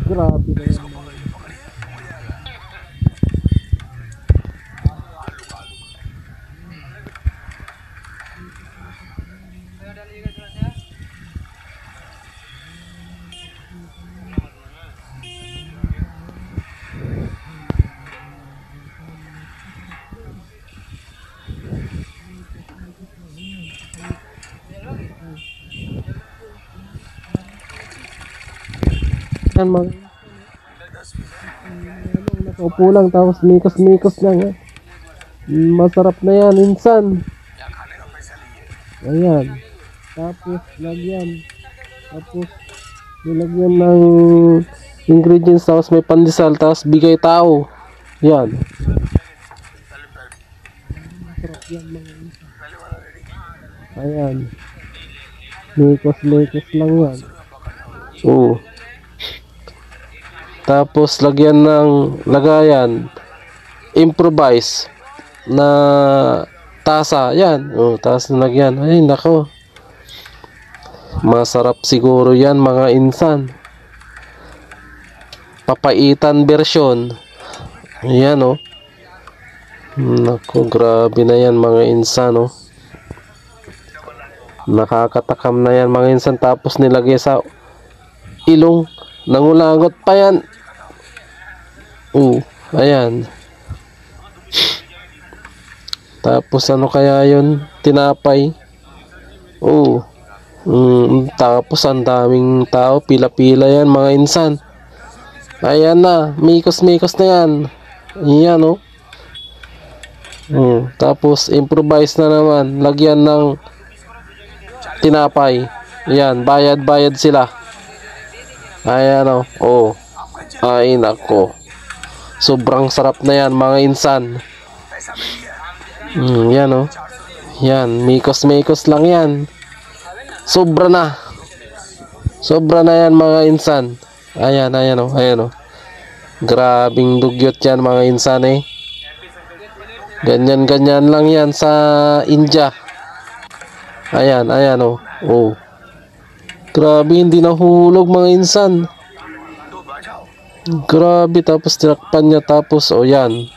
Grabe na yan. Yan mga nakaupo lang tapos mikos-mikos lang. Masarap na yan insan. Ayan. Tapos lagyan. Tapos nilagyan ng ingredients, tapos may pandesal, tapos bigay tao. Yan. Masarap yan mga insan. Ayan. Mikos-mikos lang yan. Oo. Tapos lagyan ng lagayan, improvise na tasa. Yan. Oh, tapos lagyan. Ay nako. Masarap siguro yan mga insan. Papaitan version. Yan oh. Nako, grabe na yan mga insan oh. Nakakatakam na yan mga insan. Tapos nilagay sa ilong. Nangulangot pa yan. Ayan. Tapos ano kaya yun? Tinapay. Tapos ang daming tao. Pila-pila yan mga insan. Ayan na. Mikos-mikos na yan. Ayan oh. Tapos improvise na naman. Lagyan ng tinapay. Ayan. Bayad-bayad sila. Ayan oh. Ay nako. Sobrang sarap na yan mga insan. Yan oh. Yan, mikos-mikos lang yan. Sobra na. Sobra na yan mga insan. Ayan oh. Ayan oh. Grabing dugyot yan mga insan eh. Ganyan-ganyan lang yan sa India. Ayan oh. Grabe, hindi nahulog mga insan. Grabe, tapos tinakpan niya. Tapos yan.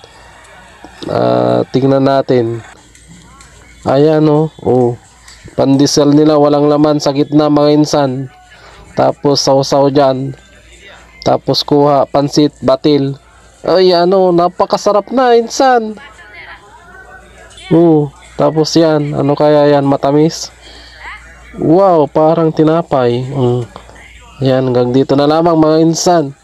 Tingnan natin. Ayan oh. Pandesal nila walang laman sa gitna mga insan. Tapos sausaw dyan. Tapos kuha pansit batil. Ayan napakasarap na insan. Tapos yan, ano kaya yan, matamis. Wow, parang tinapay. Yan, hanggang dito na lamang mga insan.